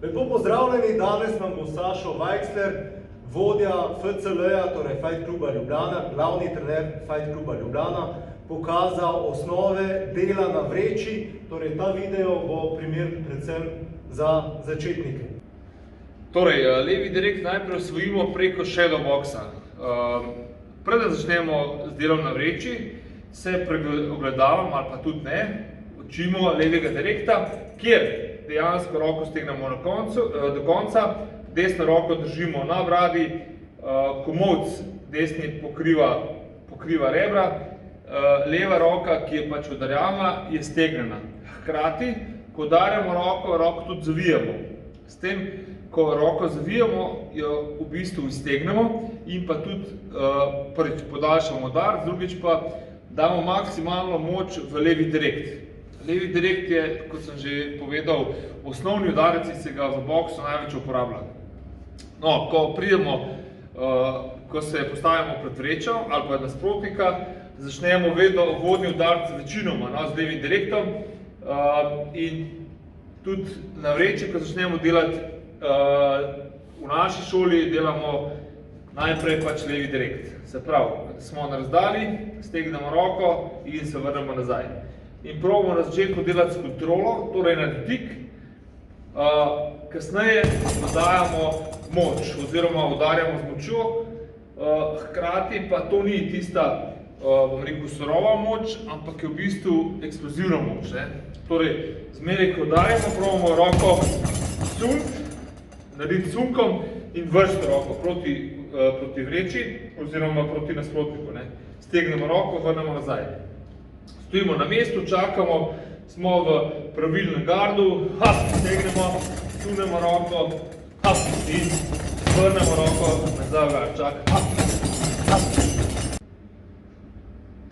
Lepo pozdravljeni, danes vam bo Sašo Vajksler, vodja FCL-ja, torej Fight Kluba Ljubljana, glavni trener Fight Kluba Ljubljana, pokazal osnove dela na vreči, torej ta video bo primeren predvsem za začetnike. Torej, levi direkt najprej osvojimo preko shadow boxa. Preden začnemo z delom na vreči, se ogledavamo ali pa tudi ne, učimo levega direkta, kjer dejansko roko stegnemo do konca, desno roko držimo na bradi, komolc desni pokriva rebra, leva roka, ki je pač udarjama, je stegnjena. Hkrati, ko udarjamo roko tudi zavijamo. S tem, ko roko zavijamo, jo v bistvu iztegnemo in pa tudi prvič podaljšamo udar, drugič pa damo maksimalno moč v levi direkt. Levi direkt je, kot sem že povedal, osnovni udarec, ki se ga v boksu največ uporablja. No, ko se postavimo pred vrečo ali pa nasprotnika, začnemo vedno uvodni udarec večinoma z levim direktom in tudi na vreči, ko začnemo delati v naši šoli, delamo najprej pač levi direkt. Se pravi, smo na razdalji, stegnemo roko in se vrnemo nazaj. In probamo na začetku delati s kontrolo, torej na dotik, kasneje dodajamo moč oziroma udarjamo z močjo, hkrati pa to ni tista, bom rekel, surova moč, ampak je v bistvu eksplozivna moč. Torej, zmeraj, ko udarjamo, probamo roko narediti sunkom in vršiti roko proti vreči oziroma proti nasprotniku. Stegnemo roko, vrnemo nazaj. Stojimo na mestu, čakamo, smo v pravilnem gardu, stegnemo, sunemo roko in vrnemo roko nazaj v gard, čakamo.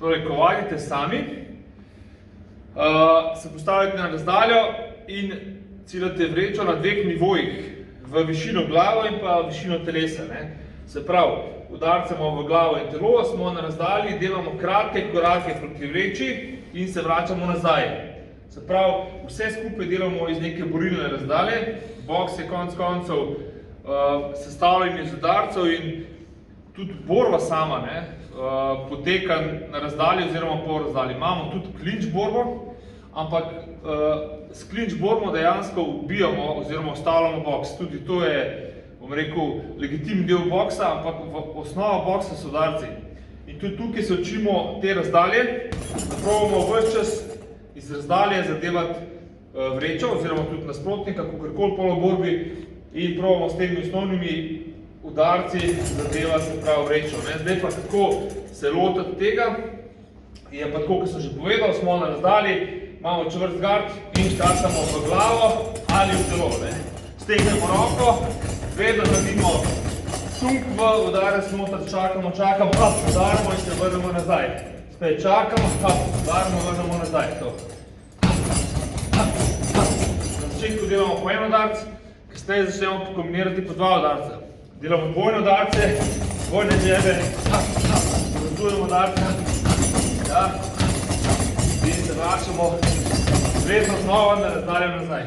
Torej, ko vadite sami, se postavite na razdaljo in ciljate vrečo na dveh nivojih, v višino glavo in pa višino telesa. Se pravi, udarcamo v glavo in telo, smo na razdalji, delamo kratke korake proti vreči in se vračamo nazaj. Se pravi, vse skupaj delamo iz neke borilne razdalje, boks je konec koncev sestavljen iz udarcev in tudi borba sama poteka na razdalji oziroma po razdalji. Imamo tudi clinch borbo, ampak s clinch borbo dejansko ubijamo oziroma ustavljamo boks. Tudi to je, bom rekel, legitimni del boksa, ampak osnova boksa so udarci. In tudi tukaj se učimo te razdalje, da probamo ves čas iz razdalje zadevati vrečo oziroma tudi nasprotnika, kakorkoli pol v borbi, in probamo s temi osnovnimi udarci zadevati, se pravi, vrečo. Zdaj pa kako se lotiti tega, je pa tako, kot sem že povedal, smo na razdalji, imamo čvrst gard in štartamo v glavo ali v telo. Stegnemo roko, vedno naredimo sunk v udarec noter, čakamo, udarimo in se vrnemo nazaj. Spet čakamo, udarimo, vrnemo nazaj. Na začetku delamo po en udarc, kasneje začnemo kombinirati po dva udarca. Delamo dvojne udarce, dvojne džebe, razdujem udarca in se vračamo vedno znova na razdaljo nazaj.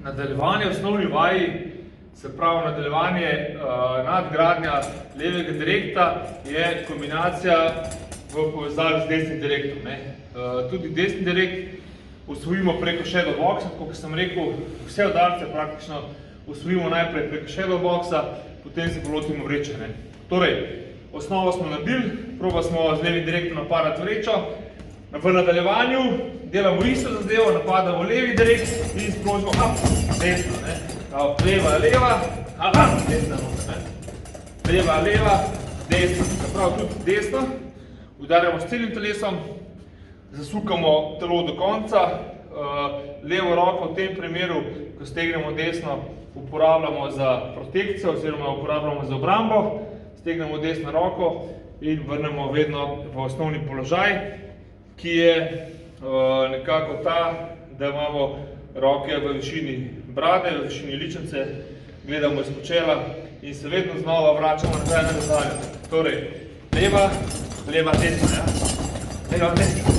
Nadaljevanje v osnovni vaji, se pravi nadaljevanje nadgradnja levega direkta, je kombinacija v povezavi z desnim direktom. Tudi desni direkt osvojimo preko shadow boxa, kot sem rekel, vse udarce praktično osvojimo najprej preko shadow boxa, potem se polotimo vreče. Torej, osnovo smo naredili, proba smo z levim direktom napadati vrečo, v nadaljevanju delamo isto zadevo, napadamo levi direkt in sprožimo desno. Leva, desna noter. Leva, desna. Prav tudi desno, udarjamo s celim telesom, zasukamo telo do konca, levo roko v tem primeru, ko stegnemo desno, uporabljamo za protekcijo oziroma uporabljamo za obrambo, stegnemo desno roko in vrnemo vedno v osnovni položaj, ki je nekako ta, da imamo roke v višini brade, v višini ličnice, gledamo izpod čela in se vedno znova vračamo nazaj na razdaljo. Torej, leva, desna. Leva, desna.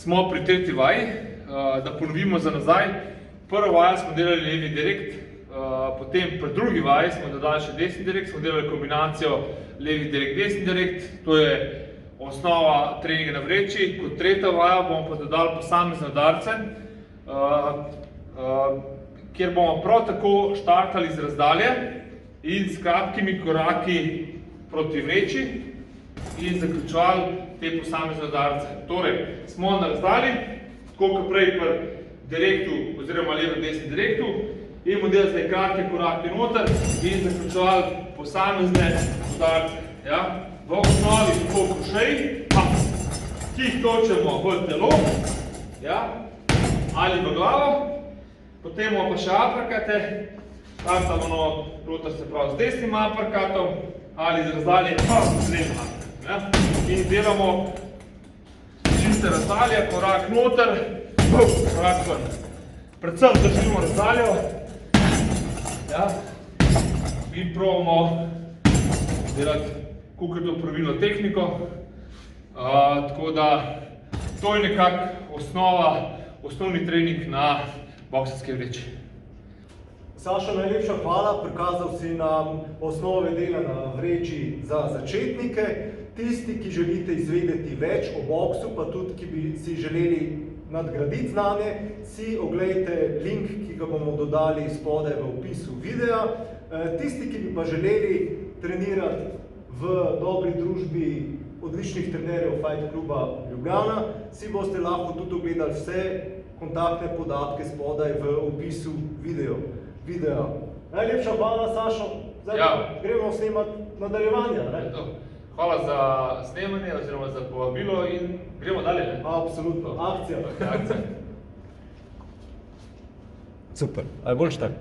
smo pri tretji vaji, da ponovimo za nazaj. Prvo vajo smo delali levi direkt, potem pri drugi vaji smo dodali še desni direkt, smo delali kombinacijo levi direkt, desni direkt. To je osnova treninga na vreči. Kot tretja vaja bomo pa dodali posamezne udarce, kjer bomo prav tako štartali z razdalje in s kratkimi koraki proti vreči in zaključovali te posamezne udarce. Torej, smo na razdalji, tako kot prej pri direktu oziroma levo-desni direktu, in bomo delali zdaj kratke korake noter in zaključovali posamezne udarce. Ja? V osnovi tako krošeji, ki jih točemo v telo, ja? Ali v glavo, potem bomo pa še uppercute, startamo noter se pravi z desnim uppercutom ali z razdalje z levim uppercutom. Ja? In delamo čiste razdalje, korak noter, korak ven. Predvsem držimo razdaljo, ja? In probamo delati kakor je to pravilno tehniko. Tako da to je nekako osnovni trening na boksarski vreči. Sašo, najlepša hvala, prikazal si nam osnove dela na vreči za začetnike. Tisti, ki želite izvedeti več o boksu, pa tudi, ki bi si želeli nadgraditi znanje, si oglejte link, ki ga bomo dodali spodaj v opisu videa. Tisti, ki bi pa želeli trenirati v dobri družbi odličnih trenerjev Fight Kluba Ljubljana, si boste lahko tudi ogledali vse kontaktne podatke spodaj v opisu videa. Najlepša hvala, Sašo. Zdaj gremo snemati nadaljevanja. Hvala za snemanje oziroma za povabilo in gremo dalje. Absolutno. Akcija. Super. A je boljš tak?